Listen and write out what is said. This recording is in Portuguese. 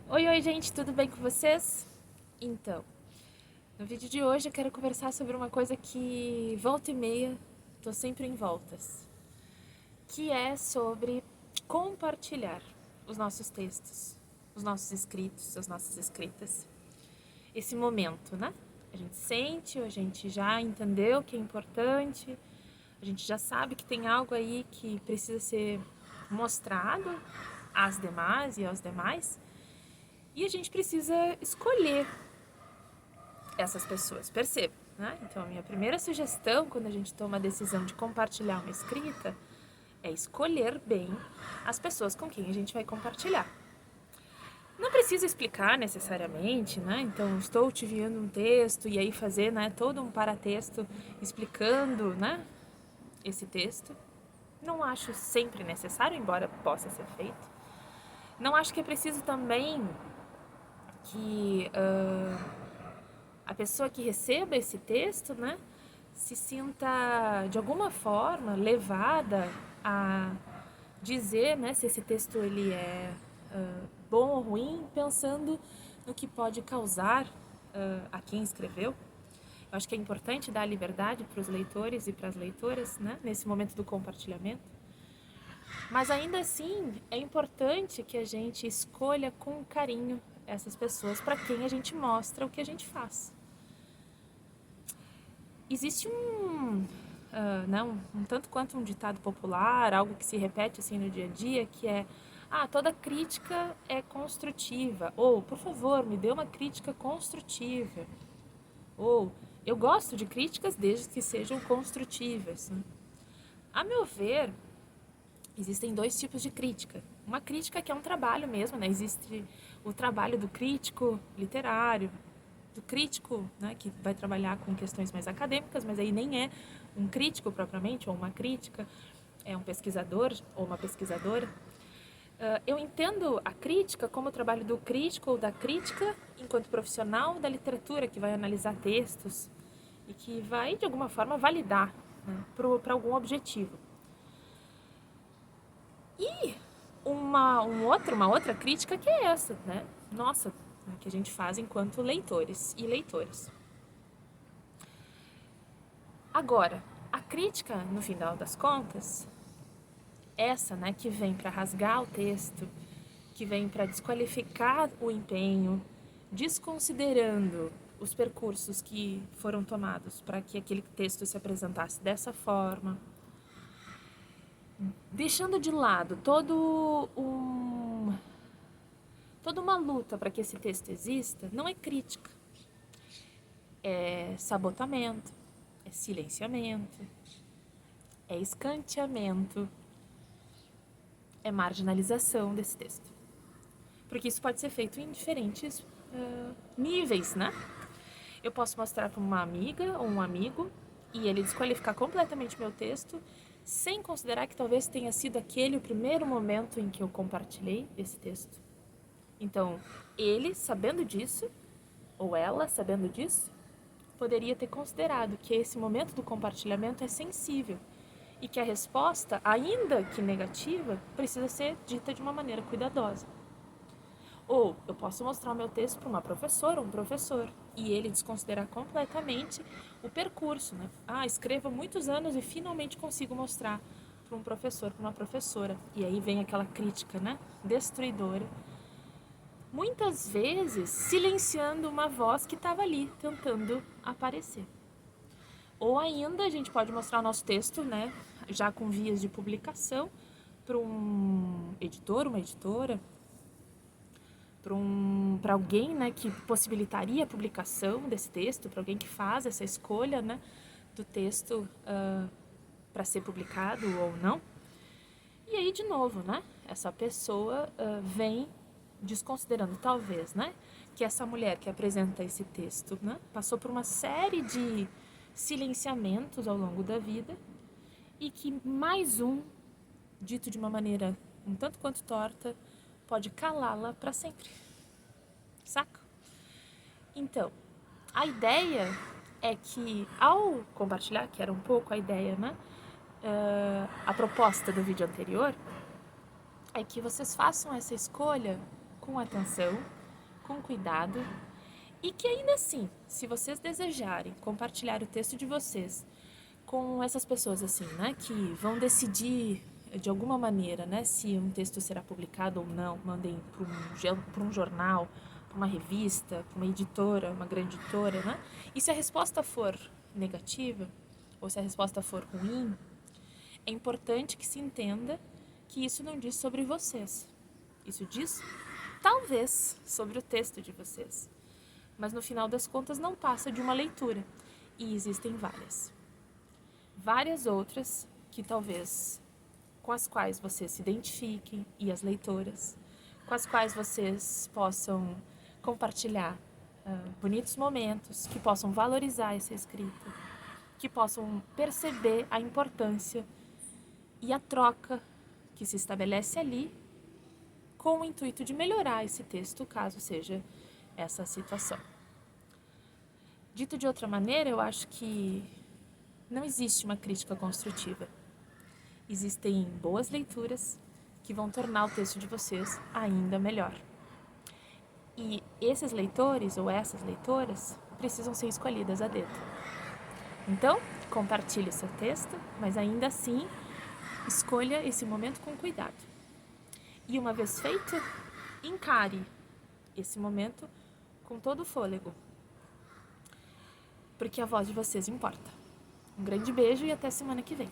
Oi, gente, tudo bem com vocês? Então, no vídeo de hoje eu quero conversar sobre uma coisa que volta e meia tô sempre em voltas, que é sobre compartilhar os nossos textos, os nossos escritos, as nossas escritas. Esse momento, né? A gente sente, a gente já entendeu que é importante, a gente já sabe que tem algo aí que precisa ser mostrado às demais e aos demais, e a gente precisa escolher essas pessoas, perceba, né? Então, a minha primeira sugestão quando a gente toma a decisão de compartilhar uma escrita é escolher bem as pessoas com quem a gente vai compartilhar. Não precisa explicar necessariamente, né? Então, estou te enviando um texto e aí fazer, né, todo um paratexto explicando, né, esse texto. Não acho sempre necessário, embora possa ser feito. Não acho que é preciso também que a pessoa que receba esse texto, né, se sinta de alguma forma levada a dizer, né, se esse texto ele é bom ou ruim, pensando no que pode causar a quem escreveu. Eu acho que é importante dar liberdade para os leitores e para as leitoras, né, nesse momento do compartilhamento. Mas ainda assim, é importante que a gente escolha com carinho essas pessoas para quem a gente mostra o que a gente faz. Existe né, um tanto quanto um ditado popular, algo que se repete assim no dia a dia, que é: toda crítica é construtiva, ou por favor, me dê uma crítica construtiva, ou eu gosto de críticas desde que sejam construtivas. A meu ver, existem dois tipos de crítica. Uma crítica que é um trabalho mesmo, né? Existe o trabalho do crítico literário, do crítico, né, que vai trabalhar com questões mais acadêmicas, mas aí nem é um crítico propriamente, ou uma crítica, é um pesquisador ou uma pesquisadora. Eu entendo a crítica como o trabalho do crítico ou da crítica enquanto profissional da literatura que vai analisar textos e que vai, de alguma forma, validar, né, para algum objetivo. E uma outra crítica que é essa, né? Nossa, que a gente faz enquanto leitores e leitoras. Agora, a crítica, no final das contas, essa, né, que vem para rasgar o texto, que vem para desqualificar o empenho, desconsiderando os percursos que foram tomados para que aquele texto se apresentasse dessa forma, deixando de lado toda uma luta para que esse texto exista, não é crítica, é sabotamento, é silenciamento, é escanteamento, é marginalização desse texto. Porque isso pode ser feito em diferentes níveis, né? Eu posso mostrar para uma amiga ou um amigo e ele desqualificar completamente meu texto, sem considerar que talvez tenha sido aquele o primeiro momento em que eu compartilhei esse texto. Então, ele, sabendo disso, ou ela, sabendo disso, poderia ter considerado que esse momento do compartilhamento é sensível e que a resposta, ainda que negativa, precisa ser dita de uma maneira cuidadosa. Ou eu posso mostrar o meu texto para uma professora ou um professor e ele desconsiderar completamente o percurso, né? Escrevo há muitos anos e finalmente consigo mostrar para um professor, para uma professora. E aí vem aquela crítica, né, destruidora, muitas vezes silenciando uma voz que estava ali tentando aparecer. Ou ainda a gente pode mostrar o nosso texto, né, já com vias de publicação, para um editor, uma editora, para alguém, né, que possibilitaria a publicação desse texto, para alguém que faz essa escolha, né, do texto para ser publicado ou não. E aí, de novo, né, essa pessoa vem desconsiderando, talvez, né, que essa mulher que apresenta esse texto, né, passou por uma série de silenciamentos ao longo da vida e que mais um, dito de uma maneira um tanto quanto torta, pode calá-la para sempre. Saca? Então, a ideia é que, ao compartilhar, que era um pouco a ideia, né, a proposta do vídeo anterior, é que vocês façam essa escolha com atenção, com cuidado, e que ainda assim, se vocês desejarem compartilhar o texto de vocês com essas pessoas assim, né, que vão decidir de alguma maneira, né, se um texto será publicado ou não, mandem para um jornal, para uma revista, para uma editora, uma grande editora, né? E se a resposta for negativa, ou se a resposta for ruim, é importante que se entenda que isso não diz sobre vocês. Isso diz, talvez, sobre o texto de vocês. Mas no final das contas não passa de uma leitura. E existem várias. Várias outras que talvez com as quais vocês se identifiquem, e as leitoras, com as quais vocês possam compartilhar bonitos momentos, que possam valorizar essa escrita, que possam perceber a importância e a troca que se estabelece ali com o intuito de melhorar esse texto, caso seja essa situação. Dito de outra maneira, eu acho que não existe uma crítica construtiva. Existem boas leituras que vão tornar o texto de vocês ainda melhor. E esses leitores ou essas leitoras precisam ser escolhidas a dedo. Então, compartilhe o seu texto, mas ainda assim, escolha esse momento com cuidado. E uma vez feito, encare esse momento com todo o fôlego, porque a voz de vocês importa. Um grande beijo e até semana que vem.